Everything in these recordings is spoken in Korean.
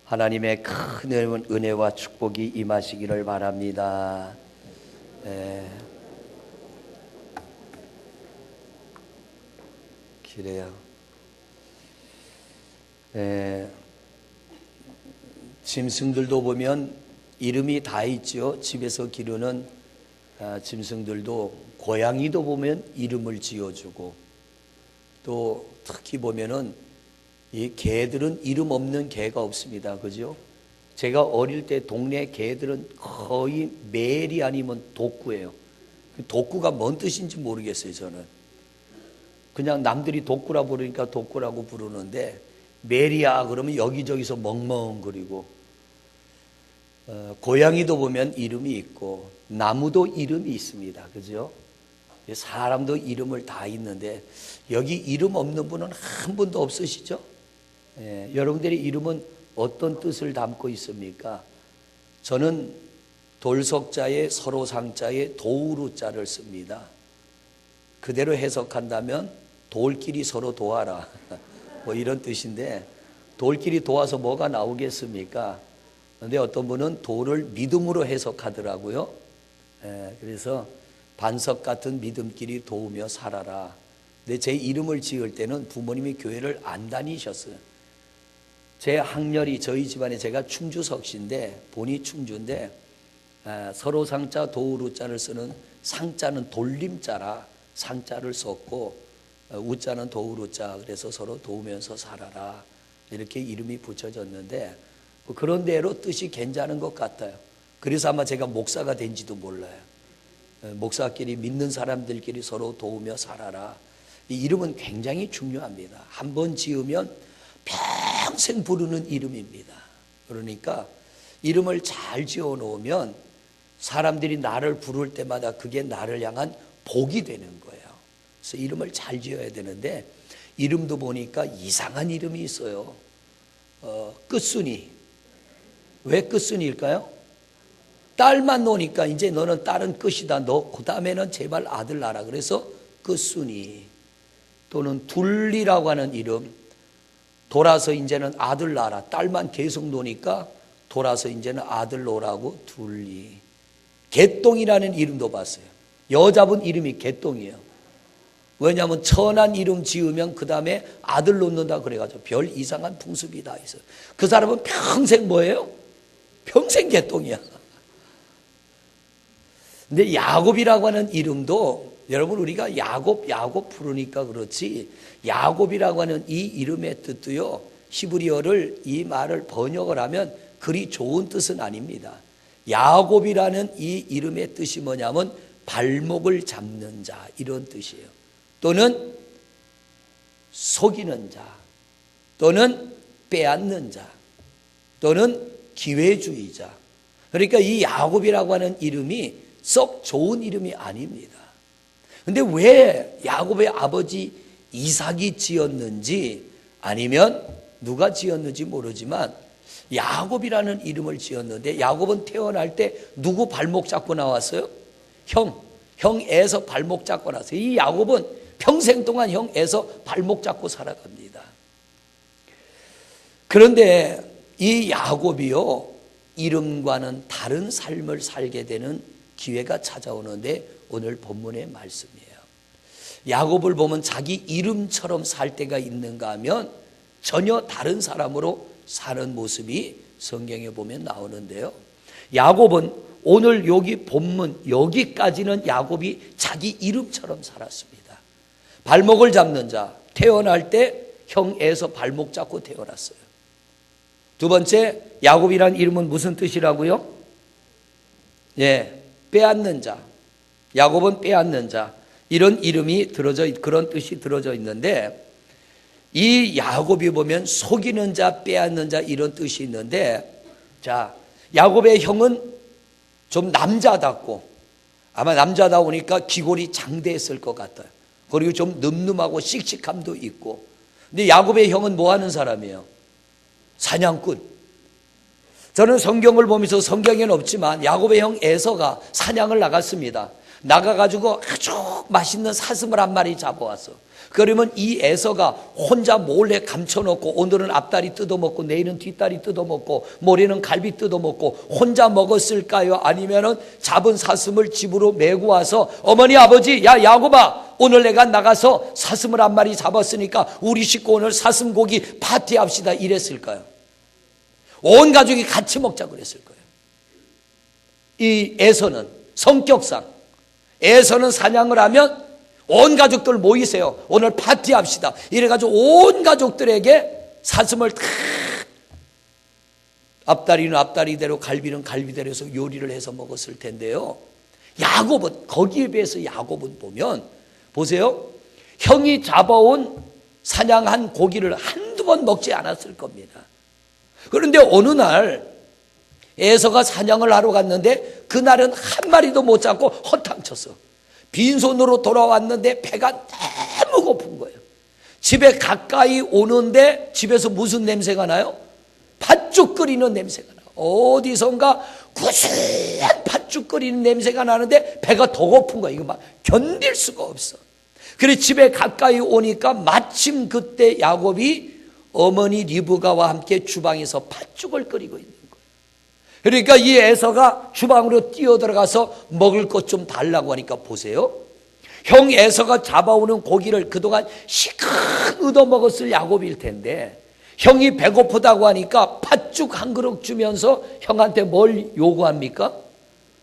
하나님의 큰 은혜와 축복이 임하시기를 바랍니다. 그래요. 짐승들도 보면 이름이 다 있죠. 집에서 기르는 짐승들도, 고양이도 보면 이름을 지어주고, 또 특히 보면은 이 개들은 이름 없는 개가 없습니다. 그죠? 제가 어릴 때 동네 개들은 거의 메리 아니면 독구예요. 독구가 뭔 뜻인지 모르겠어요. 저는 그냥 남들이 독구라 부르니까 독구라고 부르는데, 메리야 그러면 여기저기서 멍멍거리고, 고양이도 보면 이름이 있고, 나무도 이름이 있습니다. 그죠? 사람도 이름을 다 있는데, 여기 이름 없는 분은 한 분도 없으시죠? 여러분들의 이름은 어떤 뜻을 담고 있습니까? 저는 돌석자에 서로상자에 도우루자를 씁니다. 그대로 해석한다면 돌끼리 서로 도와라 뭐 이런 뜻인데, 돌끼리 도와서 뭐가 나오겠습니까? 그런데 어떤 분은 돌을 믿음으로 해석하더라고요. 그래서 반석 같은 믿음끼리 도우며 살아라. 근데 제 이름을 지을 때는 부모님이 교회를 안 다니셨어요. 제 학렬이, 저희 집안에 제가 충주석씨인데, 본이 충주인데, 서로상자 도우루자를 쓰는 상자는 돌림자라 상자를 썼고, 우자는 도우루자, 그래서 서로 도우면서 살아라 이렇게 이름이 붙여졌는데, 그런 대로 뜻이 괜찮은 것 같아요. 그래서 아마 제가 목사가 된지도 몰라요. 목사끼리, 믿는 사람들끼리 서로 도우며 살아라. 이 이름은 굉장히 중요합니다. 한번 지으면 평생 부르는 이름입니다. 그러니까 이름을 잘 지어 놓으면 사람들이 나를 부를 때마다 그게 나를 향한 복이 되는 거예요. 그래서 이름을 잘 지어야 되는데, 이름도 보니까 이상한 이름이 있어요. 끝순이. 왜 끝순이일까요? 딸만 놓으니까 이제 너는 딸은 끝이다. 너 그 다음에는 제발 아들 낳아라. 그래서 끝순이. 또는 둘리라고 하는 이름. 돌아서 이제는 아들 낳아라. 딸만 계속 놓으니까 돌아서 이제는 아들 놓으라고 둘리. 개똥이라는 이름도 봤어요. 여자분 이름이 개똥이에요. 왜냐하면 천한 이름 지으면 그 다음에 아들 놓는다 그래가지고 별 이상한 풍습이 다 있어요. 그 사람은 평생 뭐예요? 평생 개똥이야. 근데 야곱이라고 하는 이름도, 여러분 우리가 야곱 부르니까 그렇지, 야곱이라고 하는 이 이름의 뜻도요, 히브리어를 이 말을 번역을 하면 그리 좋은 뜻은 아닙니다. 야곱이라는 이 이름의 뜻이 뭐냐면 발목을 잡는 자, 이런 뜻이에요. 또는 속이는 자, 또는 빼앗는 자, 또는 기회주의자. 그러니까 이 야곱이라고 하는 이름이 썩 좋은 이름이 아닙니다. 근데 왜 야곱의 아버지 이삭이 지었는지, 아니면 누가 지었는지 모르지만 야곱이라는 이름을 지었는데, 야곱은 태어날 때 누구 발목 잡고 나왔어요? 형 에서 발목 잡고 나왔어요. 이 야곱은 평생 동안 형 에서 발목 잡고 살아갑니다. 그런데 이 야곱이요, 이름과는 다른 삶을 살게 되는 기회가 찾아오는데, 오늘 본문의 말씀이에요. 야곱을 보면 자기 이름처럼 살 때가 있는가 하면 전혀 다른 사람으로 사는 모습이 성경에 보면 나오는데요. 야곱은 오늘 여기 본문 여기까지는 야곱이 자기 이름처럼 살았습니다. 발목을 잡는 자, 태어날 때 형 에서 발목 잡고 태어났어요. 두 번째, 야곱이란 이름은 무슨 뜻이라고요? 빼앗는 자. 야곱은 빼앗는 자, 이런 이름이 그런 뜻이 들어져 있는데, 이 야곱이 보면 속이는 자, 빼앗는 자, 이런 뜻이 있는데, 자, 야곱의 형은 좀 남자답고, 아마 남자다우니까 기골이 장대했을 것 같아요. 그리고 좀 늠름하고 씩씩함도 있고. 근데 야곱의 형은 뭐 하는 사람이에요? 사냥꾼. 저는 성경을 보면서, 성경에는 없지만 야곱의 형 에서가 사냥을 나갔습니다. 나가가지고 아주 맛있는 사슴을 한 마리 잡아왔어. 그러면 이 에서가 혼자 몰래 감춰놓고 오늘은 앞다리 뜯어먹고 내일은 뒷다리 뜯어먹고 모레는 갈비 뜯어먹고 혼자 먹었을까요? 아니면은 잡은 사슴을 집으로 메고 와서 어머니 아버지 야 야곱아 오늘 내가 나가서 사슴을 한 마리 잡았으니까 우리 식구 오늘 사슴고기 파티합시다 이랬을까요? 온 가족이 같이 먹자 그랬을 거예요. 이 에서는 성격상 에서는 사냥을 하면 온 가족들 모이세요. 오늘 파티합시다. 이래가지고 온 가족들에게 사슴을 탁 앞다리는 앞다리대로 갈비는 갈비대로 해서 요리를 해서 먹었을 텐데요. 야곱은 거기에 비해서 야곱은 보면 보세요. 형이 잡아온 사냥한 고기를 한두 번 먹지 않았을 겁니다. 그런데 어느 날 에서가 사냥을 하러 갔는데 그날은 한 마리도 못 잡고 허탕쳤어. 빈손으로 돌아왔는데 배가 너무 고픈 거예요. 집에 가까이 오는데 집에서 무슨 냄새가 나요? 팥죽 끓이는 냄새가 나요. 어디선가 구수한 팥죽 끓이는 냄새가 나는데 배가 더 고픈 거예요. 이거 막 견딜 수가 없어. 그래서 집에 가까이 오니까 마침 그때 야곱이 어머니 리브가와 함께 주방에서 팥죽을 끓이고 있는 거예요. 그러니까 이 에서가 주방으로 뛰어들어가서 먹을 것 좀 달라고 하니까 보세요. 형 에서가 잡아오는 고기를 그동안 시큰 얻어먹었을 야곱일 텐데 형이 배고프다고 하니까 팥죽 한 그릇 주면서 형한테 뭘 요구합니까?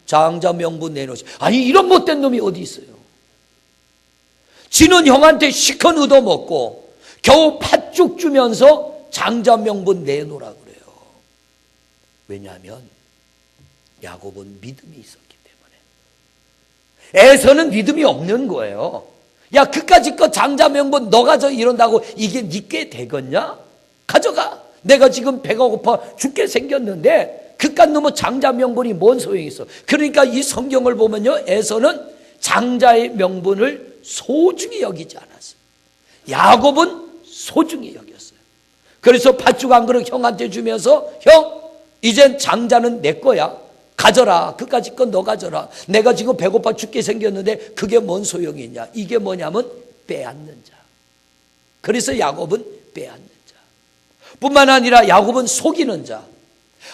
장자 명분 내놓으시. 아니 이런 못된 놈이 어디 있어요? 지는 형한테 시큰 얻어먹고 겨우 팥죽 주면서 장자 명분 내놓으라 그래요. 왜냐하면 야곱은 믿음이 있었기 때문에. 에서는 믿음이 없는 거예요. 야 그까짓 거 장자 명분 너 가져 이런다고 이게 니께 되겠냐? 가져가. 내가 지금 배가 고파 죽게 생겼는데 그깟 놈의 장자 명분이 뭔 소용이 있어. 그러니까 이 성경을 보면요 에서는 장자의 명분을 소중히 여기지 않았어요. 야곱은 소중히 여겼어요. 그래서 팥죽 한 그릇 형한테 주면서 형 이젠 장자는 내 거야. 가져라. 그까짓 건 너 가져라. 내가 지금 배고파 죽게 생겼는데 그게 뭔 소용이 있냐. 이게 뭐냐면 빼앗는 자. 그래서 야곱은 빼앗는 자. 뿐만 아니라 야곱은 속이는 자.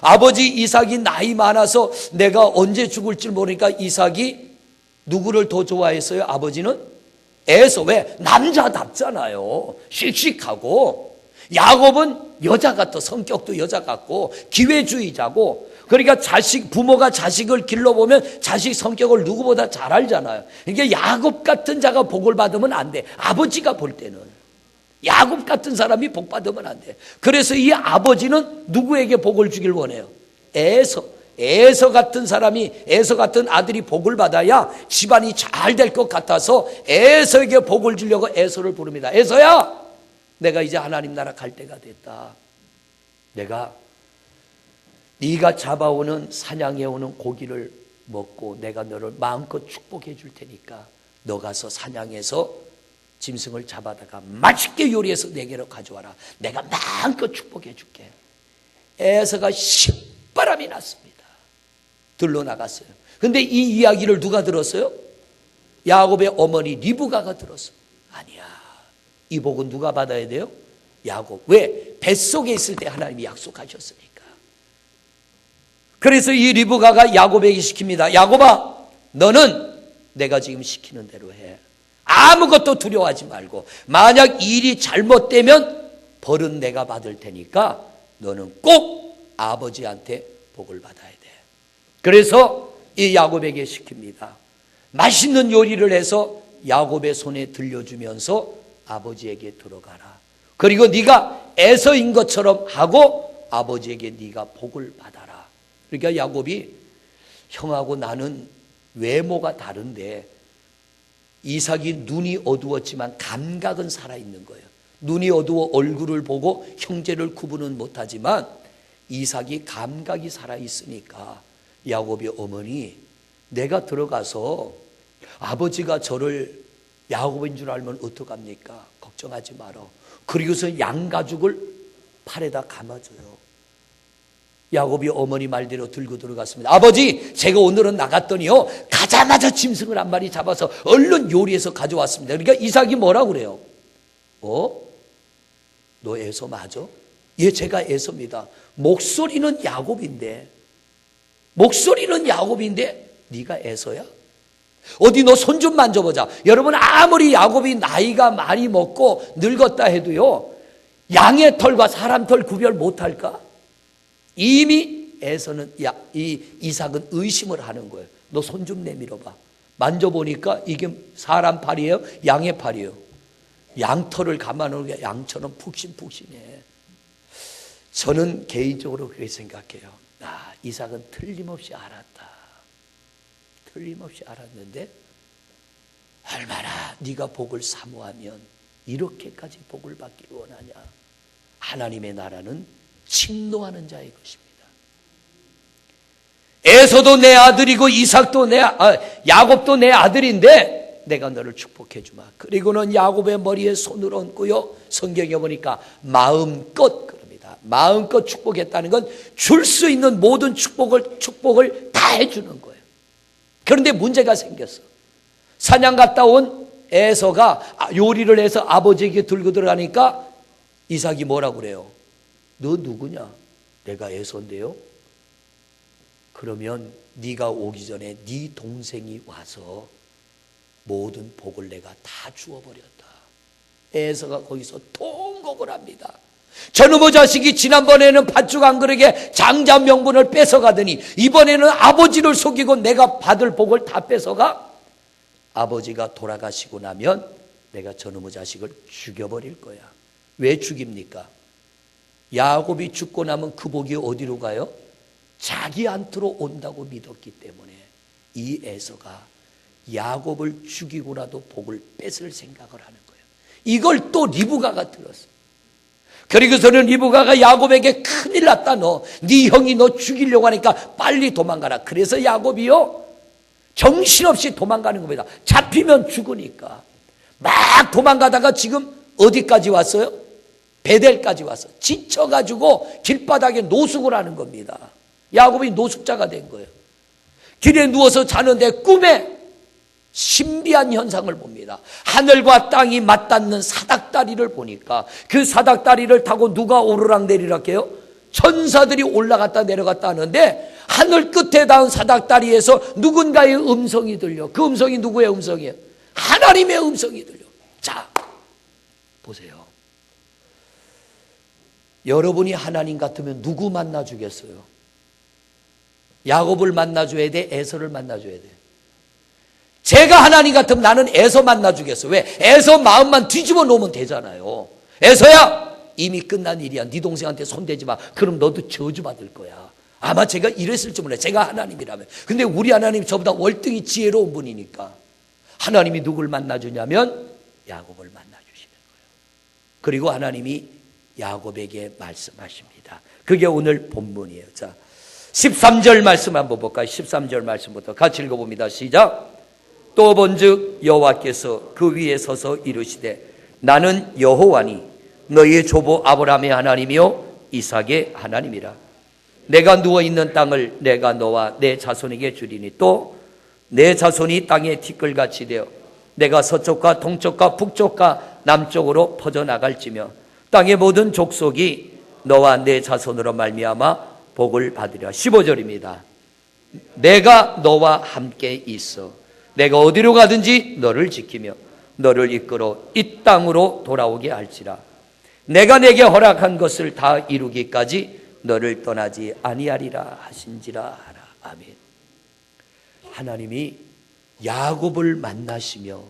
아버지 이삭이 나이 많아서 내가 언제 죽을지 모르니까 이삭이 누구를 더 좋아했어요? 아버지는 에서. 왜? 남자답잖아요. 씩씩하고. 야곱은 여자 같아. 성격도 여자 같고 기회주의자고. 그러니까 부모가 자식을 길러보면 자식 성격을 누구보다 잘 알잖아요. 이게 야곱 같은 자가 복을 받으면 안 돼. 아버지가 볼 때는 야곱 같은 사람이 복 받으면 안 돼. 그래서 이 아버지는 누구에게 복을 주길 원해요? 에서 같은 사람이, 에서 같은 아들이 복을 받아야 집안이 잘 될 것 같아서 에서에게 복을 주려고 에서를 부릅니다. 에서야, 내가 이제 하나님 나라 갈 때가 됐다. 네가 잡아오는 사냥해오는 고기를 먹고 내가 너를 마음껏 축복해 줄 테니까 너 가서 사냥해서 짐승을 잡아다가 맛있게 요리해서 내게로 가져와라. 내가 마음껏 축복해 줄게. 에서가 신바람이 났습니다. 들러 나갔어요. 근데 이 이야기를 누가 들었어요? 야곱의 어머니 리브가가 들었어. 아니야. 이 복은 누가 받아야 돼요? 야곱. 왜? 뱃속에 있을 때 하나님이 약속하셨으니까. 그래서 이 리브가가 야곱에게 시킵니다. 야곱아, 너는 내가 지금 시키는 대로 해. 아무것도 두려워하지 말고 만약 일이 잘못되면 벌은 내가 받을 테니까 너는 꼭 아버지한테 복을 받아야 돼. 그래서 이 야곱에게 시킵니다. 맛있는 요리를 해서 야곱의 손에 들려주면서 아버지에게 들어가라. 그리고 네가 에서인 것처럼 하고 아버지에게 네가 복을 받아라. 그러니까 야곱이 형하고 나는 외모가 다른데 이삭이 눈이 어두웠지만 감각은 살아있는 거예요. 눈이 어두워 얼굴을 보고 형제를 구분은 못하지만 이삭이 감각이 살아있으니까 야곱의 어머니, 내가 들어가서 아버지가 저를 야곱인 줄 알면 어떡합니까? 걱정하지 마라. 그리고서 양가죽을 팔에다 감아줘요. 야곱이 어머니 말대로 들고 들어갔습니다. 아버지, 제가 오늘은 나갔더니요, 가자마자 짐승을 한 마리 잡아서 얼른 요리해서 가져왔습니다. 그러니까 이삭이 뭐라고 그래요? 너 에서 맞아? 예, 제가 에서입니다. 목소리는 야곱인데 네가 에서야? 어디 너 손 좀 만져보자. 여러분, 아무리 야곱이 나이가 많이 먹고 늙었다 해도요, 양의 털과 사람 털 구별 못할까? 이미 에서는 이 이삭은 의심을 하는 거예요. 너 손 좀 내밀어봐. 만져보니까 이게 사람 팔이에요? 양의 팔이에요? 양털을 감아놓으니까 양처럼 푹신푹신해. 저는 개인적으로 그렇게 생각해요. 이삭은 틀림없이 알았는데 얼마나 네가 복을 사모하면 이렇게까지 복을 받기를 원하냐. 하나님의 나라는 침노하는 자의 것입니다. 에서도 내 아들이고 야곱도 내 아들인데 내가 너를 축복해 주마. 그리고는 야곱의 머리에 손을 얹고요, 성경에 보니까 마음껏, 그럽니다. 마음껏 축복했다는 건 줄 수 있는 모든 축복을 다 해주는 거예요. 그런데 문제가 생겼어. 사냥 갔다 온 에서가 요리를 해서 아버지에게 들고 들어가니까 이삭이 뭐라고 그래요? 너 누구냐? 내가 에서인데요. 그러면 네가 오기 전에 네 동생이 와서 모든 복을 내가 다 주어버렸다. 에서가 거기서 통곡을 합니다. 저놈의 자식이 지난번에는 팥죽 한 그릇에 장자 명분을 뺏어가더니 이번에는 아버지를 속이고 내가 받을 복을 다 뺏어가? 아버지가 돌아가시고 나면 내가 저놈의 자식을 죽여버릴 거야. 왜 죽입니까? 야곱이 죽고 나면 그 복이 어디로 가요? 자기한테로 온다고 믿었기 때문에 이 에서가 야곱을 죽이고라도 복을 뺏을 생각을 하는 거예요. 이걸 또 리브가가 들었어요. 그리고서는 리브가가 야곱에게 큰일 났다. 네 형이 너 죽이려고 하니까 빨리 도망가라. 그래서 야곱이요, 정신없이 도망가는 겁니다. 잡히면 죽으니까 막 도망가다가 지금 어디까지 왔어요? 베델까지 왔어. 지쳐가지고 길바닥에 노숙을 하는 겁니다. 야곱이 노숙자가 된 거예요. 길에 누워서 자는데 꿈에 신비한 현상을 봅니다. 하늘과 땅이 맞닿는 사닥다리를 보니까 그 사닥다리를 타고 누가 오르락내리락 해요? 천사들이 올라갔다 내려갔다 하는데 하늘 끝에 닿은 사닥다리에서 누군가의 음성이 들려. 그 음성이 누구의 음성이에요? 하나님의 음성이 들려. 자, 보세요. 여러분이 하나님 같으면 누구 만나주겠어요? 야곱을 만나줘야 돼? 에서를 만나줘야 돼? 제가 하나님 같으면 나는 에서 만나주겠어. 왜? 에서 마음만 뒤집어 놓으면 되잖아요. 에서야, 이미 끝난 일이야. 네 동생한테 손대지 마. 그럼 너도 저주받을 거야. 아마 제가 이랬을지 몰라요. 제가 하나님이라면. 근데 우리 하나님이 저보다 월등히 지혜로운 분이니까 하나님이 누굴 만나주냐면 야곱을 만나주시는 거예요. 그리고 하나님이 야곱에게 말씀하십니다. 그게 오늘 본문이에요. 자, 13절 말씀 한번 볼까요? 13절 말씀부터 같이 읽어봅니다. 시작. 또 본즉 여호와께서 그 위에 서서 이르시되 나는 여호와니 너희의 조부 아브라함의 하나님이요 이삭의 하나님이라. 내가 누워있는 땅을 내가 너와 내 자손에게 주리니 또 내 자손이 땅에 티끌같이 되어 내가 서쪽과 동쪽과 북쪽과 남쪽으로 퍼져나갈지며 땅의 모든 족속이 너와 내 자손으로 말미암아 복을 받으리라. 15절입니다. 내가 너와 함께 있어 내가 어디로 가든지 너를 지키며 너를 이끌어 이 땅으로 돌아오게 할지라. 내가 내게 허락한 것을 다 이루기까지 너를 떠나지 아니하리라 하신지라 하라. 아멘. 하나님이 야곱을 만나시며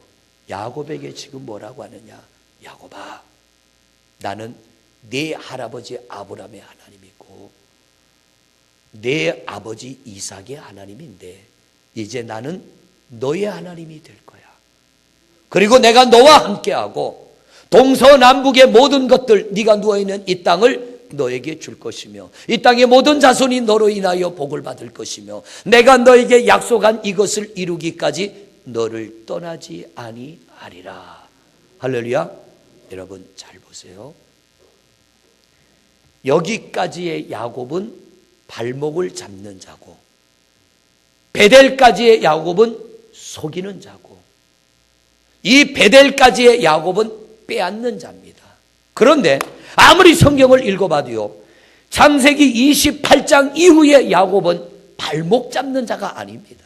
야곱에게 지금 뭐라고 하느냐? 야곱아, 나는 네 할아버지 아브라함의 하나님이고 내 아버지 이삭의 하나님인데 이제 나는 너의 하나님이 될 거야. 그리고 내가 너와 함께하고 동서남북의 모든 것들, 네가 누워있는 이 땅을 너에게 줄 것이며 이 땅의 모든 자손이 너로 인하여 복을 받을 것이며 내가 너에게 약속한 이것을 이루기까지 너를 떠나지 아니하리라. 할렐루야. 여러분 잘 보세요. 여기까지의 야곱은 발목을 잡는 자고, 베델까지의 야곱은 속이는 자고, 이 베델까지의 야곱은 빼앗는 자입니다. 그런데 아무리 성경을 읽어봐도요, 창세기 28장 이후의 야곱은 발목 잡는 자가 아닙니다.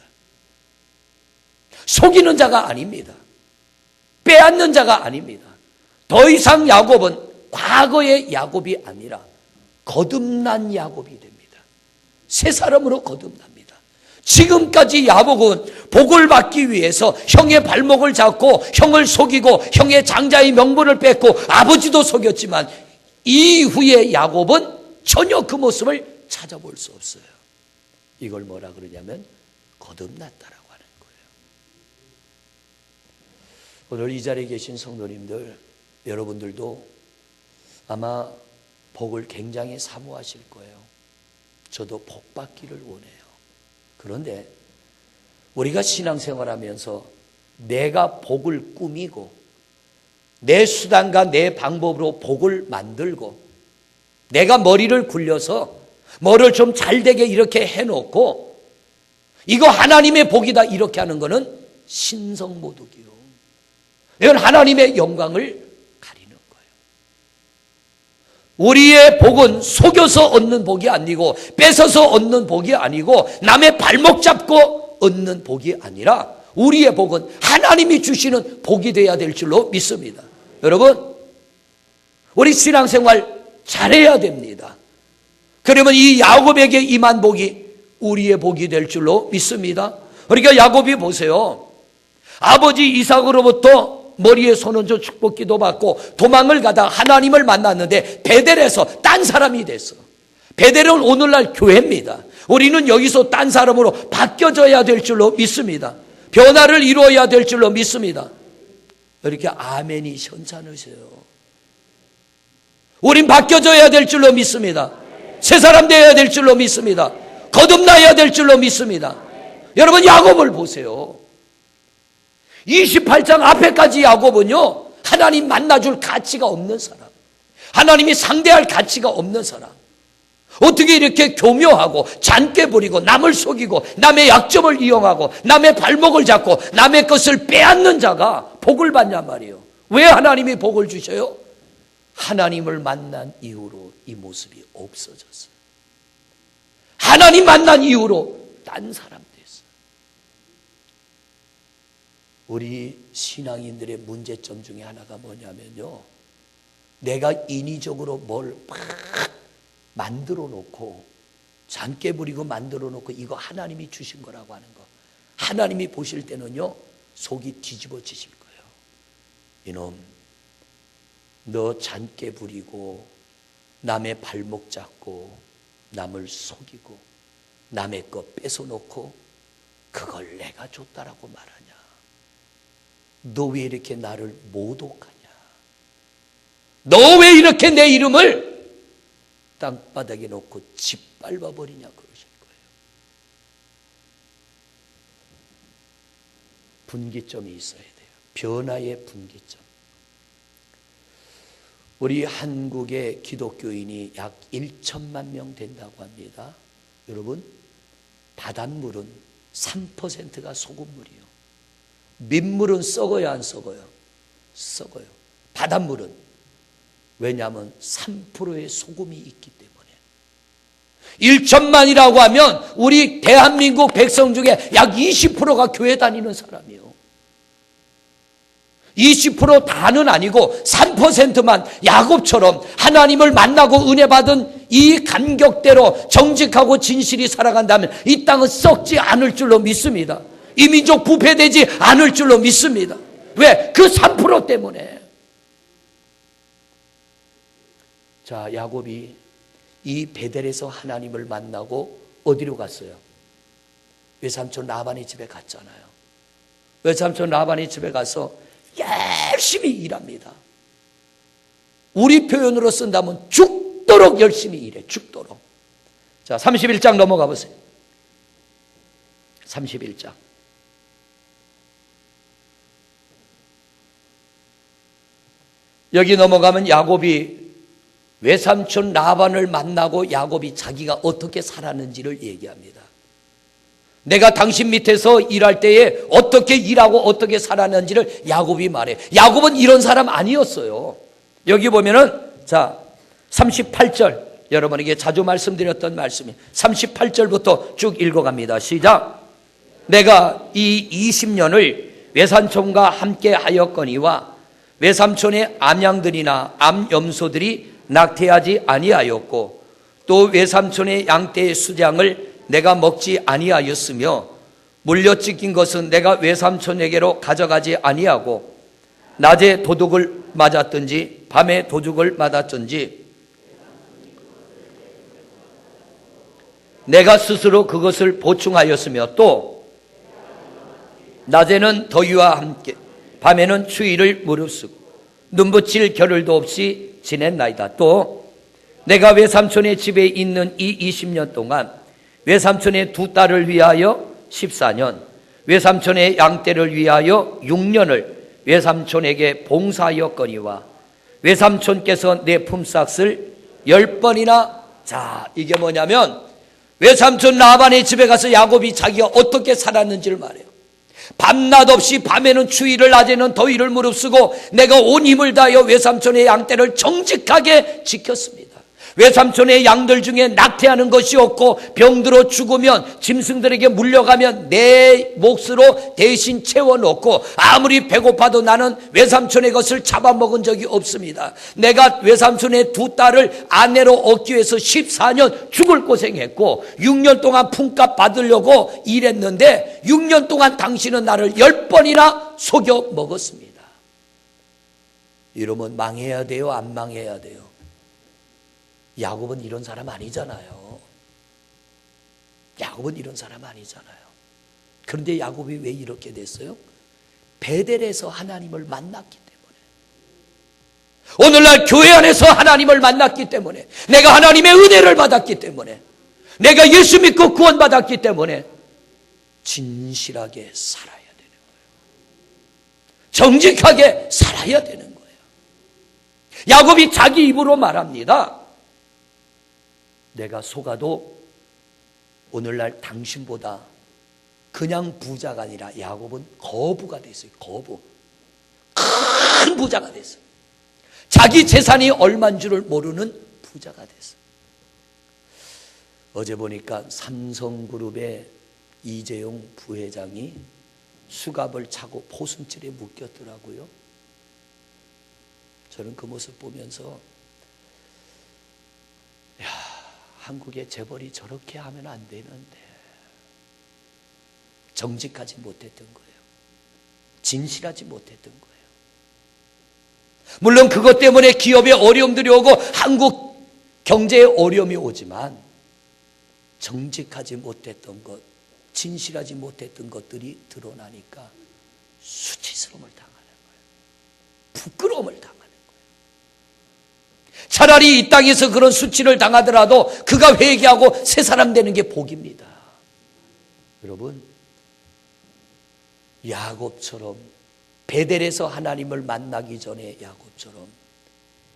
속이는 자가 아닙니다. 빼앗는 자가 아닙니다. 더 이상 야곱은 과거의 야곱이 아니라 거듭난 야곱이 됩니다. 새 사람으로 거듭납니다. 지금까지 야곱은 복을 받기 위해서 형의 발목을 잡고 형을 속이고 형의 장자의 명분을 뺏고 아버지도 속였지만, 이후에 야곱은 전혀 그 모습을 찾아볼 수 없어요. 이걸 뭐라 그러냐면 거듭났다라고 하는 거예요. 오늘 이 자리에 계신 성도님들, 여러분들도 아마 복을 굉장히 사모하실 거예요. 저도 복 받기를 원해요. 그런데 우리가 신앙생활하면서 내가 복을 꾸미고 내 수단과 내 방법으로 복을 만들고 내가 머리를 굴려서 뭐를 좀 잘되게 이렇게 해놓고 이거 하나님의 복이다 이렇게 하는 거는 신성모독이요. 이건 하나님의 영광을 가리는 거예요. 우리의 복은 속여서 얻는 복이 아니고 뺏어서 얻는 복이 아니고 남의 발목 잡고 얻는 복이 아니라 우리의 복은 하나님이 주시는 복이 되어야 될 줄로 믿습니다. 여러분, 우리 신앙생활 잘해야 됩니다. 그러면 이 야곱에게 임한 복이 우리의 복이 될 줄로 믿습니다. 그러니까 야곱이 보세요. 아버지 이삭으로부터 머리에 손얹어 축복기도 받고 도망을 가다 하나님을 만났는데 베델에서 딴 사람이 됐어. 베델은 오늘날 교회입니다. 우리는 여기서 딴 사람으로 바뀌어져야 될 줄로 믿습니다. 변화를 이루어야 될 줄로 믿습니다. 이렇게 아멘이 현찬으세요. 우린 바뀌어져야 될 줄로 믿습니다. 새 사람 되어야 될 줄로 믿습니다. 거듭나야 될 줄로 믿습니다. 여러분, 야곱을 보세요. 28장 앞에까지 야곱은요, 하나님 만나줄 가치가 없는 사람, 하나님이 상대할 가치가 없는 사람, 어떻게 이렇게 교묘하고 잔꾀 부리고 남을 속이고 남의 약점을 이용하고 남의 발목을 잡고 남의 것을 빼앗는 자가 복을 받냔 말이에요. 왜 하나님이 복을 주셔요? 하나님을 만난 이후로 이 모습이 없어졌어요. 하나님 만난 이후로 딴 사람 됐어요. 우리 신앙인들의 문제점 중에 하나가 뭐냐면요, 내가 인위적으로 뭘 막 만들어 놓고 잔깨 부리고 만들어 놓고 이거 하나님이 주신 거라고 하는 거, 하나님이 보실 때는요 속이 뒤집어지실 거예요. 이놈, 너 잔깨 부리고 남의 발목 잡고 남을 속이고 남의 거 뺏어놓고 그걸 내가 줬다라고 말하냐? 너 왜 이렇게 나를 모독하냐? 너 왜 이렇게 내 이름을 땅바닥에 놓고 짓밟아 버리냐 그러실 거예요. 분기점이 있어야 돼요. 변화의 분기점. 우리 한국의 기독교인이 약 1천만 명 된다고 합니다. 여러분, 바닷물은 3%가 소금물이에요. 민물은 썩어야 안 썩어요? 썩어요. 바닷물은. 왜냐하면 3%의 소금이 있기 때문에. 1천만이라고 하면 우리 대한민국 백성 중에 약 20%가 교회 다니는 사람이에요. 20% 다는 아니고 3%만 야곱처럼 하나님을 만나고 은혜 받은 이 감격대로 정직하고 진실이 살아간다면 이 땅은 썩지 않을 줄로 믿습니다. 이 민족 부패되지 않을 줄로 믿습니다. 왜? 그 3% 때문에. 자, 야곱이 이 베델에서 하나님을 만나고 어디로 갔어요? 외삼촌 라반의 집에 갔잖아요. 외삼촌 라반의 집에 가서 열심히 일합니다. 우리 표현으로 쓴다면 죽도록 열심히 일해. 죽도록. 자, 31장 넘어가 보세요. 31장. 여기 넘어가면 야곱이 외삼촌 라반을 만나고 야곱이 자기가 어떻게 살았는지를 얘기합니다. 내가 당신 밑에서 일할 때에 어떻게 일하고 어떻게 살았는지를 야곱이 말해. 야곱은 이런 사람 아니었어요. 여기 보면은 자 38절, 여러분에게 자주 말씀드렸던 말씀이 38절부터 쭉 읽어갑니다. 시작. 내가 이 20년을 외삼촌과 함께 하였거니와 외삼촌의 암양들이나 암염소들이 낙태하지 아니하였고 또 외삼촌의 양떼의 수장을 내가 먹지 아니하였으며 물려찢긴 것은 내가 외삼촌에게로 가져가지 아니하고 낮에 도둑을 맞았든지 밤에 도둑을 맞았든지 내가 스스로 그것을 보충하였으며 또 낮에는 더위와 함께 밤에는 추위를 무릅쓰고 눈붙일 겨를도 없이 지냈나이다. 또 내가 외삼촌의 집에 있는 이 20년 동안 외삼촌의 두 딸을 위하여 14년, 외삼촌의 양떼를 위하여 6년을 외삼촌에게 봉사하였거니와 외삼촌께서 내 품삯을 10번이나, 자, 이게 뭐냐면 외삼촌 라반의 집에 가서 야곱이 자기가 어떻게 살았는지를 말해요. 밤낮 없이 밤에는 추위를 낮에는 더위를 무릅쓰고 내가 온 힘을 다하여 외삼촌의 양떼를 정직하게 지켰습니다. 외삼촌의 양들 중에 낙태하는 것이 없고 병들어 죽으면 짐승들에게 물려가면 내 몫으로 대신 채워놓고 아무리 배고파도 나는 외삼촌의 것을 잡아먹은 적이 없습니다. 내가 외삼촌의 두 딸을 아내로 얻기 위해서 14년 죽을 고생했고 6년 동안 품값 받으려고 일했는데 6년 동안 당신은 나를 10번이나 속여 먹었습니다. 이러면 망해야 돼요? 안 망해야 돼요? 야곱은 이런 사람 아니잖아요. 야곱은 이런 사람 아니잖아요. 그런데 야곱이 왜 이렇게 됐어요? 베델에서 하나님을 만났기 때문에, 오늘날 교회 안에서 하나님을 만났기 때문에, 내가 하나님의 은혜를 받았기 때문에, 내가 예수 믿고 구원받았기 때문에 진실하게 살아야 되는 거예요. 정직하게 살아야 되는 거예요. 야곱이 자기 입으로 말합니다. 내가 속아도 오늘날 당신보다 그냥 부자가 아니라 야곱은 거부가 됐어요. 거부. 큰 부자가 됐어요. 자기 재산이 얼마인 줄을 모르는 부자가 됐어요. 어제 보니까 삼성그룹의 이재용 부회장이 수갑을 차고 포승줄에 묶였더라고요. 저는 그 모습 보면서 한국의 재벌이 저렇게 하면 안 되는데, 정직하지 못했던 거예요. 진실하지 못했던 거예요. 물론 그것 때문에 기업에 어려움들이 오고 한국 경제에 어려움이 오지만 정직하지 못했던 것, 진실하지 못했던 것들이 드러나니까 수치스러움을 당하는 거예요. 부끄러움을 당하는 거예요. 차라리 이 땅에서 그런 수치를 당하더라도 그가 회개하고 새 사람 되는 게 복입니다. 여러분, 야곱처럼 베델에서 하나님을 만나기 전에 야곱처럼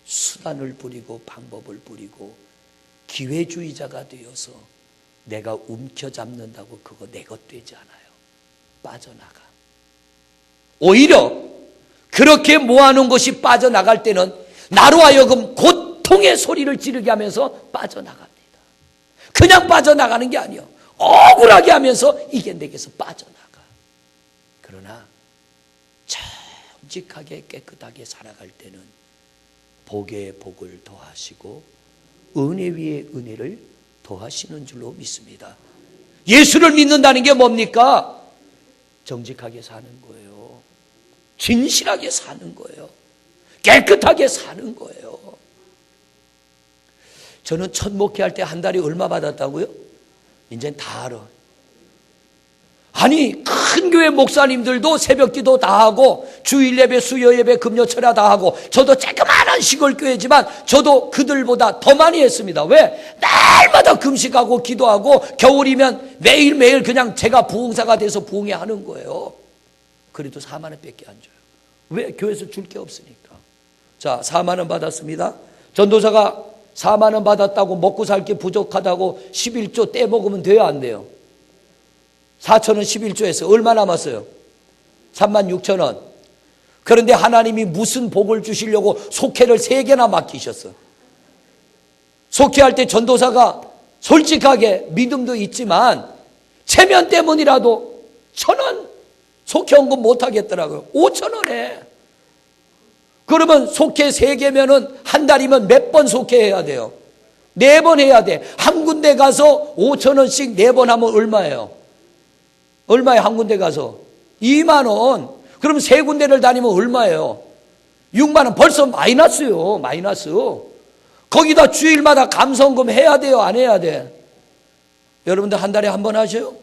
수단을 부리고 방법을 부리고 기회주의자가 되어서 내가 움켜잡는다고 그거 내 것 되지 않아요. 빠져나가. 오히려 그렇게 모아놓은 것이 빠져나갈 때는 나로 하여금 고통의 소리를 지르게 하면서 빠져나갑니다. 그냥 빠져나가는 게 아니에요. 억울하게 하면서 이게 내게서 빠져나가. 그러나 정직하게 깨끗하게 살아갈 때는 복에 복을 더하시고 은혜 위에 은혜를 더하시는 줄로 믿습니다. 예수를 믿는다는 게 뭡니까? 정직하게 사는 거예요. 진실하게 사는 거예요. 깨끗하게 사는 거예요. 저는 첫 목회할 때 한 달에 얼마 받았다고요? 이제는 다 알아. 아니, 큰 교회 목사님들도 새벽기도 다 하고 주일 예배, 수요 예배, 금요 철야 다 하고, 저도 조그마한 시골 교회지만 저도 그들보다 더 많이 했습니다. 왜? 날마다 금식하고 기도하고 겨울이면 매일매일 그냥 제가 부흥사가 돼서 부흥회 하는 거예요. 그래도 4만 원밖에 안 줘요. 왜? 교회에서 줄 게 없으니까. 자, 4만 원 받았습니다. 전도사가 4만 원 받았다고 먹고 살 게 부족하다고 11조 떼먹으면 돼요, 안 돼요? 4천 원 11조에서 얼마 남았어요? 3만 6천 원. 그런데 하나님이 무슨 복을 주시려고 속회를 3개나 맡기셨어. 속회할 때 전도사가 솔직하게 믿음도 있지만 체면 때문이라도 1,000원 속회 헌금 못하겠더라고요. 5,000원에. 그러면 속회 3개면은 한 달이면 몇 번 속회해야 돼요? 4번 해야 돼. 한 군데 가서 5,000원씩 4번 하면 얼마예요? 얼마예요? 한 군데 가서 2만 원. 그럼 3군데를 다니면 얼마예요? 6만 원. 벌써 마이너스요. 마이너스. 거기다 주일마다 감성금 해야 돼요? 안 해야 돼? 여러분들 한 달에 한 번 하셔요?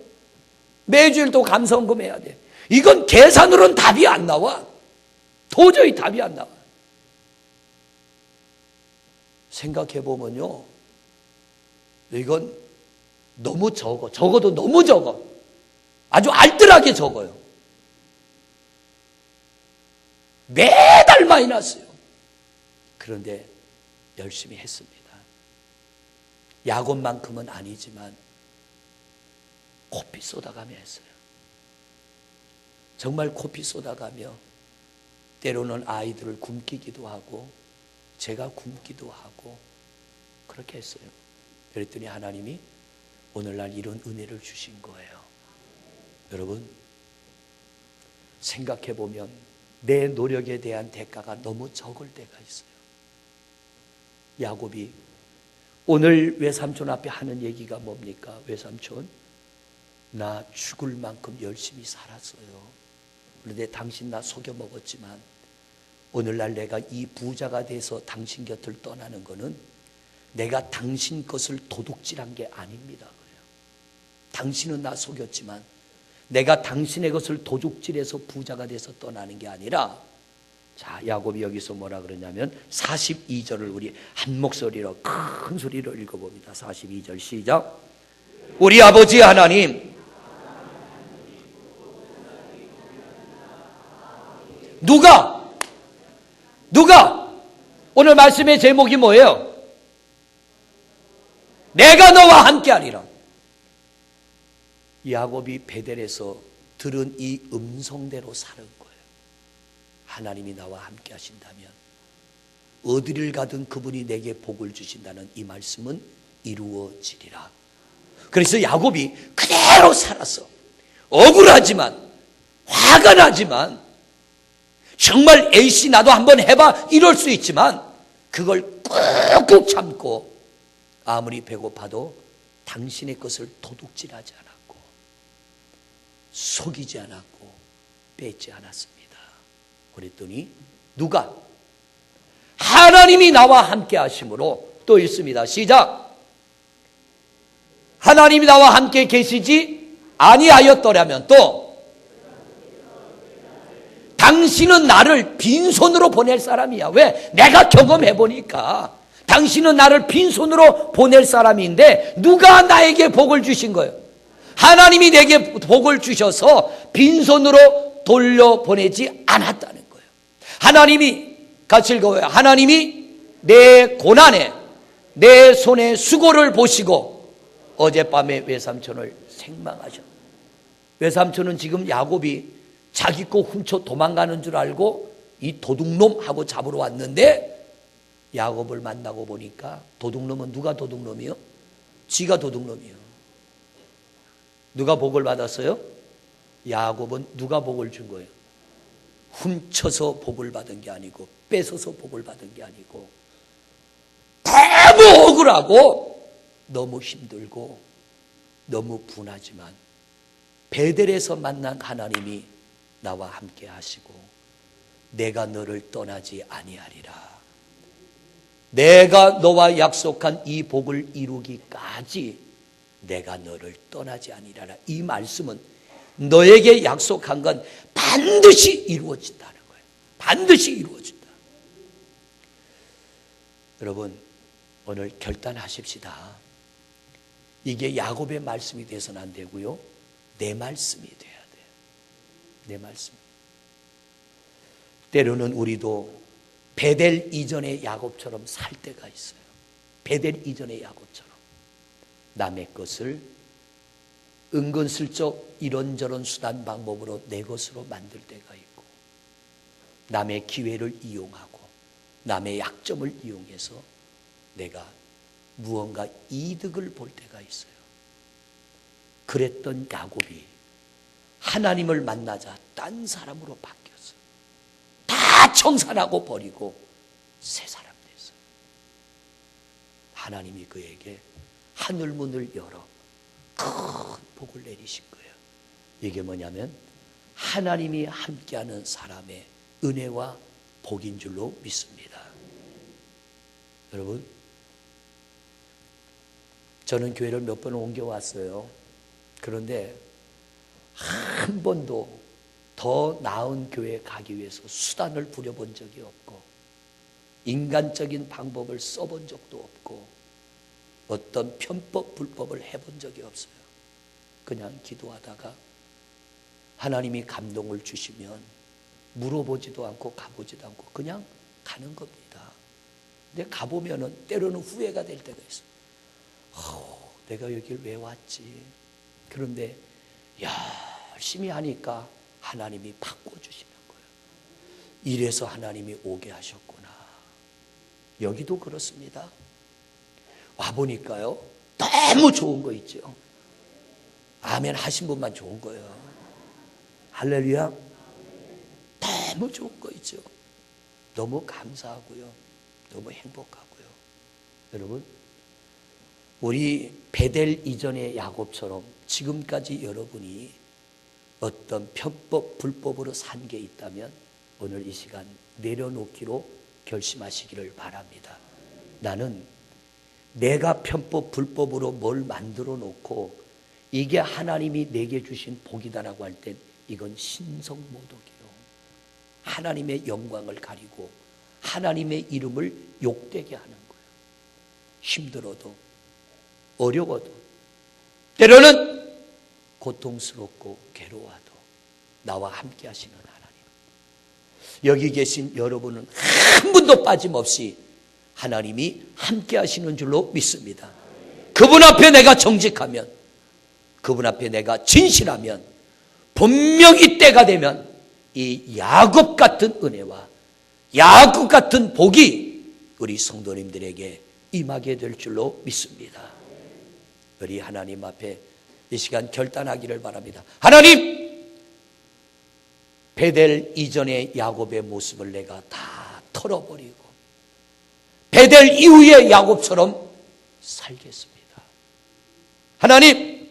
매주일 또 감성금 해야 돼. 이건 계산으로는 답이 안 나와. 도저히 답이 안 나와. 생각해 보면요, 이건 너무 적어. 적어도 너무 적어. 아주 알뜰하게 적어요. 매달 마이너스요. 그런데 열심히 했습니다. 야곱만큼은 아니지만 코피 쏟아가며 했어요. 정말 코피 쏟아가며 때로는 아이들을 굶기기도 하고 제가 굶기도 하고 그렇게 했어요. 그랬더니 하나님이 오늘날 이런 은혜를 주신 거예요. 여러분, 생각해 보면 내 노력에 대한 대가가 너무 적을 때가 있어요. 야곱이 오늘 외삼촌 앞에 하는 얘기가 뭡니까? 외삼촌, 나 죽을 만큼 열심히 살았어요. 그런데 당신 나 속여 먹었지만 오늘날 내가 이 부자가 돼서 당신 곁을 떠나는 거는 내가 당신 것을 도둑질한 게 아닙니다. 당신은 나 속였지만 내가 당신의 것을 도둑질해서 부자가 돼서 떠나는 게 아니라, 자, 야곱이 여기서 뭐라 그러냐면 42절을 우리 한 목소리로 큰 소리로 읽어봅니다. 42절 시작. 우리 아버지 하나님, 누가 오늘 말씀의 제목이 뭐예요? 내가 너와 함께하리라. 야곱이 베델에서 들은 이 음성대로 사는 거예요. 하나님이 나와 함께 하신다면 어디를 가든 그분이 내게 복을 주신다는 이 말씀은 이루어지리라. 그래서 야곱이 그대로 살았어. 억울하지만, 화가 나지만, 정말 A씨 나도 한번 해봐 이럴 수 있지만 그걸 꾹꾹 참고 아무리 배고파도 당신의 것을 도둑질하지 않았고 속이지 않았고 뺏지 않았습니다. 그랬더니 누가? 하나님이 나와 함께 하심으로, 또 있습니다. 시작. 하나님이 나와 함께 계시지 아니하였더라면, 또 당신은 나를 빈손으로 보낼 사람이야. 왜? 내가 경험해보니까 당신은 나를 빈손으로 보낼 사람인데 누가 나에게 복을 주신 거예요? 하나님이 내게 복을 주셔서 빈손으로 돌려보내지 않았다는 거예요. 하나님이, 같이 읽어요. 하나님이 내 고난에 내 손의 수고를 보시고 어젯밤에 외삼촌을 생망하셨다. 외삼촌은 지금 야곱이 자기 거 훔쳐 도망가는 줄 알고 이 도둑놈하고 잡으러 왔는데 야곱을 만나고 보니까 도둑놈은 누가 도둑놈이요? 지가 도둑놈이요. 누가 복을 받았어요? 야곱은 누가 복을 준 거예요? 훔쳐서 복을 받은 게 아니고 뺏어서 복을 받은 게 아니고 너무 억울하고 너무 힘들고 너무 분하지만 베델에서 만난 하나님이 나와 함께 하시고 내가 너를 떠나지 아니하리라. 내가 너와 약속한 이 복을 이루기까지 내가 너를 떠나지 아니하리라. 이 말씀은 너에게 약속한 건 반드시 이루어진다는 거예요. 반드시 이루어진다. 여러분, 오늘 결단하십시다. 이게 야곱의 말씀이 돼서는 안 되고요, 내 말씀이 돼야 돼요. 내 말씀. 때로는 우리도 베델 이전의 야곱처럼 살 때가 있어요. 베델 이전의 야곱처럼 남의 것을 은근슬쩍 이런저런 수단 방법으로 내 것으로 만들 때가 있고, 남의 기회를 이용하고 남의 약점을 이용해서 내가 무언가 이득을 볼 때가 있어요. 그랬던 야곱이 하나님을 만나자 딴 사람으로 바뀌었어요. 다 청산하고 버리고 새 사람 됐어요. 하나님이 그에게 하늘문을 열어 큰 복을 내리신 거예요. 이게 뭐냐면 하나님이 함께하는 사람의 은혜와 복인 줄로 믿습니다. 여러분, 저는 교회를 몇 번 옮겨왔어요. 그런데 한 번도 더 나은 교회에 가기 위해서 수단을 부려본 적이 없고, 인간적인 방법을 써본 적도 없고, 어떤 편법, 불법을 해본 적이 없어요. 그냥 기도하다가 하나님이 감동을 주시면 물어보지도 않고 가보지도 않고 그냥 가는 겁니다. 근데 가보면은 때로는 후회가 될 때가 있어요. 내가 여길 왜 왔지? 그런데 열심히 하니까 하나님이 바꿔주시는 거예요. 이래서 하나님이 오게 하셨구나. 여기도 그렇습니다. 와보니까요, 너무 좋은 거 있죠. 아멘 하신 분만 좋은 거예요. 할렐루야. 너무 좋은 거 있죠. 너무 감사하고요, 너무 행복하고요. 여러분, 우리 베델 이전의 야곱처럼 지금까지 여러분이 어떤 편법, 불법으로 산 게 있다면 오늘 이 시간 내려놓기로 결심하시기를 바랍니다. 나는 내가 편법, 불법으로 뭘 만들어 놓고 이게 하나님이 내게 주신 복이다라고 할 땐 이건 신성모독이요. 하나님의 영광을 가리고 하나님의 이름을 욕되게 하는 거예요. 힘들어도, 어려워도, 때로는 고통스럽고 괴로워도 나와 함께 하시는 하나님, 여기 계신 여러분은 한 분도 빠짐없이 하나님이 함께 하시는 줄로 믿습니다. 그분 앞에 내가 정직하면, 그분 앞에 내가 진실하면 분명히 때가 되면 이 야곱 같은 은혜와 야곱 같은 복이 우리 성도님들에게 임하게 될 줄로 믿습니다. 우리 하나님 앞에 이 시간 결단하기를 바랍니다. 하나님, 베델 이전의 야곱의 모습을 내가 다 털어버리고 베델 이후의 야곱처럼 살겠습니다. 하나님,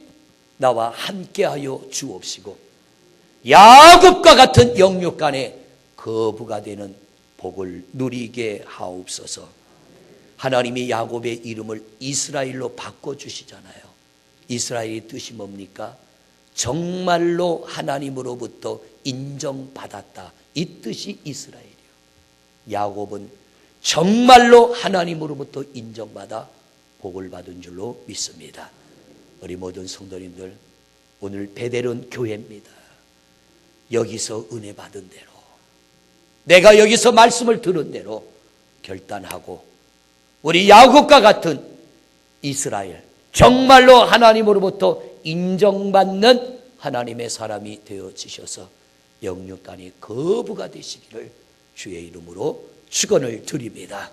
나와 함께하여 주옵시고 야곱과 같은 영육간에 거부가 되는 복을 누리게 하옵소서. 하나님이 야곱의 이름을 이스라엘로 바꿔주시잖아요. 이스라엘의 뜻이 뭡니까? 정말로 하나님으로부터 인정받았다, 이 뜻이 이스라엘이요. 야곱은 정말로 하나님으로부터 인정받아 복을 받은 줄로 믿습니다. 우리 모든 성도님들, 오늘 베델은 교회입니다. 여기서 은혜 받은 대로, 내가 여기서 말씀을 들은 대로 결단하고 우리 야곱과 같은 이스라엘, 정말로 하나님으로부터 인정받는 하나님의 사람이 되어지셔서 영육간이 거부가 되시기를 주의 이름으로 축원을 드립니다.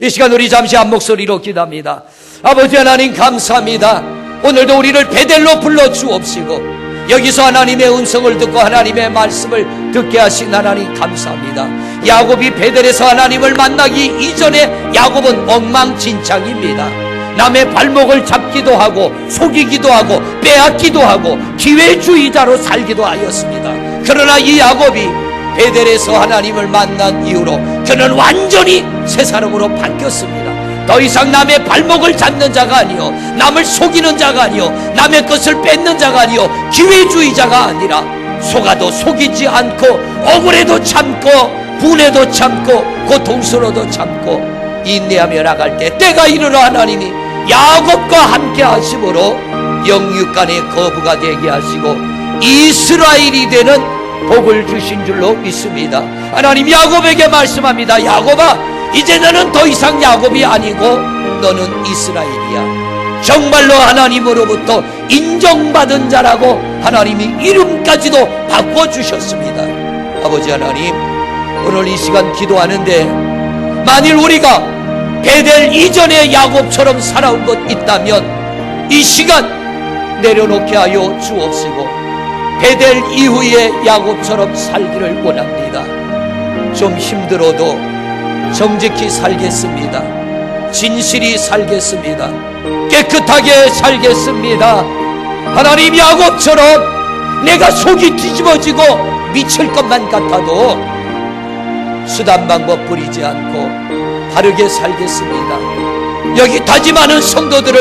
이 시간 우리 잠시 한 목소리로 기도합니다. 아버지 하나님, 감사합니다. 오늘도 우리를 베델로 불러주옵시고 여기서 하나님의 음성을 듣고 하나님의 말씀을 듣게 하신 하나님 감사합니다. 야곱이 베델에서 하나님을 만나기 이전에 야곱은 엉망진창입니다. 남의 발목을 잡기도 하고 속이기도 하고 빼앗기도 하고 기회주의자로 살기도 하였습니다. 그러나 이 야곱이 베델에서 하나님을 만난 이후로 그는 완전히 새 사람으로 바뀌었습니다. 더 이상 남의 발목을 잡는 자가 아니요, 남을 속이는 자가 아니요, 남의 것을 뺏는 자가 아니요, 기회주의자가 아니라 속아도 속이지 않고 억울해도 참고 분해도 참고 고통스러워도 참고 인내하며 나갈 때 때가 이르러 하나님이 야곱과 함께 하심으로 영육간의 거부가 되게 하시고 이스라엘이 되는 복을 주신 줄로 믿습니다. 하나님, 야곱에게 말씀합니다. 야곱아, 이제 너는 더 이상 야곱이 아니고 너는 이스라엘이야. 정말로 하나님으로부터 인정받은 자라고 하나님이 이름까지도 바꿔주셨습니다. 아버지 하나님, 오늘 이 시간 기도하는데 만일 우리가 베델 이전의 야곱처럼 살아온 것 있다면 이 시간 내려놓게 하여 주옵시고 베델 이후의 야곱처럼 살기를 원합니다. 좀 힘들어도 정직히 살겠습니다. 진실이 살겠습니다. 깨끗하게 살겠습니다. 하나님, 야곱처럼 내가 속이 뒤집어지고 미칠 것만 같아도 수단 방법 부리지 않고 바르게 살겠습니다. 여기 다짐하는 성도들을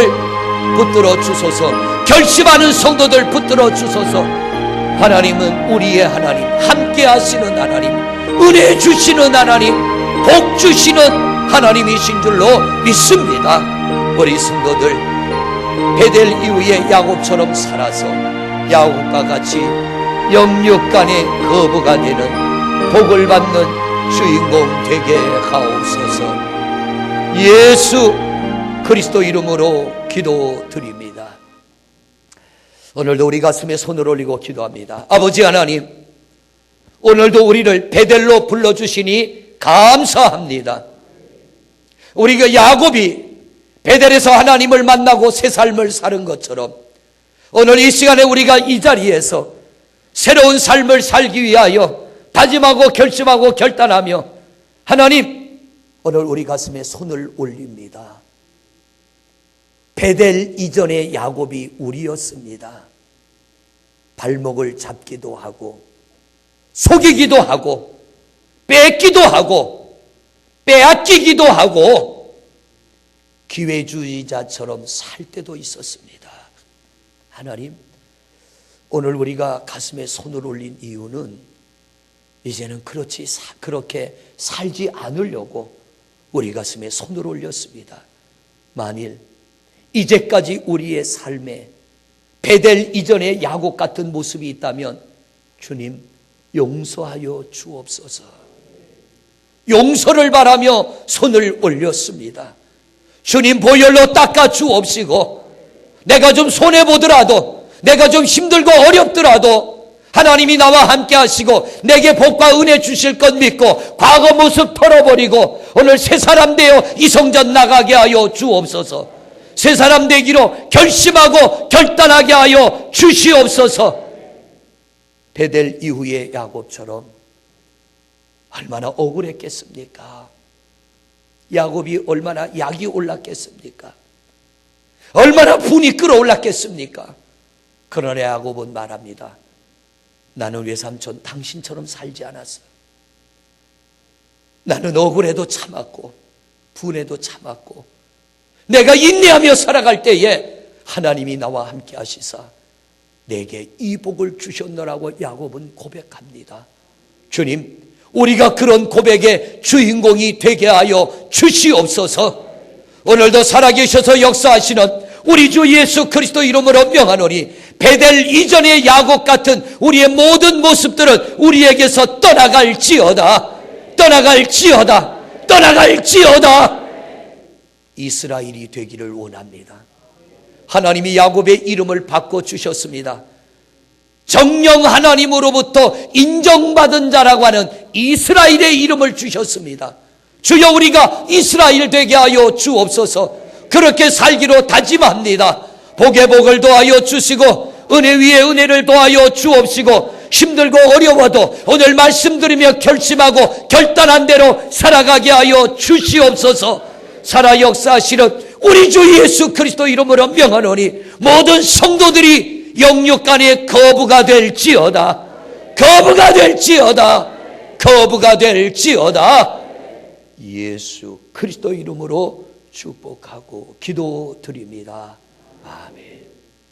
붙들어 주소서. 결심하는 성도들 붙들어 주소서. 하나님은 우리의 하나님, 함께 하시는 하나님, 은혜 주시는 하나님, 복 주시는 하나님이신 줄로 믿습니다. 우리 성도들 베델 이후에 야곱처럼 살아서 야곱과 같이 영육간의 거부가 되는 복을 받는 주인공 되게 하옵소서. 예수 그리스도 이름으로 기도드립니다. 오늘도 우리 가슴에 손을 올리고 기도합니다. 아버지 하나님, 오늘도 우리를 베델로 불러주시니 감사합니다. 우리가 야곱이 베델에서 하나님을 만나고 새 삶을 사는 것처럼 오늘 이 시간에 우리가 이 자리에서 새로운 삶을 살기 위하여 다짐하고 결심하고 결단하며 하나님, 오늘 우리 가슴에 손을 올립니다. 베델 이전의 야곱이 우리였습니다. 발목을 잡기도 하고 속이기도 하고 뺏기도 하고 빼앗기기도 하고 기회주의자처럼 살 때도 있었습니다. 하나님, 오늘 우리가 가슴에 손을 올린 이유는 이제는 그렇게 살지 않으려고 우리 가슴에 손을 올렸습니다. 만일 이제까지 우리의 삶에 베델 이전의 야곱 같은 모습이 있다면 주님, 용서하여 주옵소서. 용서를 바라며 손을 올렸습니다. 주님, 보혈로 닦아 주옵시고 내가 좀 손해보더라도, 내가 좀 힘들고 어렵더라도 하나님이 나와 함께 하시고 내게 복과 은혜 주실 것 믿고 과거 모습 털어버리고 오늘 새 사람 되어 이 성전 나가게 하여 주옵소서. 새 사람 되기로 결심하고 결단하게 하여 주시옵소서. 베델 이후의 야곱처럼 얼마나 억울했겠습니까? 야곱이 얼마나 약이 올랐겠습니까? 얼마나 분이 끓어올랐겠습니까? 그러나 야곱은 말합니다. 나는 외삼촌 당신처럼 살지 않았어. 나는 억울해도 참았고 분해도 참았고 내가 인내하며 살아갈 때에 하나님이 나와 함께 하시사 내게 이 복을 주셨노라고 야곱은 고백합니다. 주님, 우리가 그런 고백의 주인공이 되게 하여 주시옵소서. 오늘도 살아계셔서 역사하시는 우리 주 예수 그리스도 이름으로 명하노니 베델 이전의 야곱 같은 우리의 모든 모습들은 우리에게서 떠나갈지어다. 떠나갈지어다. 떠나갈지어다. 이스라엘이 되기를 원합니다. 하나님이 야곱의 이름을 바꿔주셨습니다. 정령 하나님으로부터 인정받은 자라고 하는 이스라엘의 이름을 주셨습니다. 주여, 우리가 이스라엘 되게 하여 주옵소서. 그렇게 살기로 다짐합니다. 복에 복을 더하여 주시고 은혜 위에 은혜를 더하여 주옵시고 힘들고 어려워도 오늘 말씀 들으며 결심하고 결단한 대로 살아가게 하여 주시옵소서. 살아 역사하시는 우리 주 예수 그리스도 이름으로 명하노니 모든 성도들이 영육간의 거부가 될지어다. 거부가 될지어다. 거부가 될지어다. 예수 그리스도 이름으로 축복하고 기도드립니다. 아멘.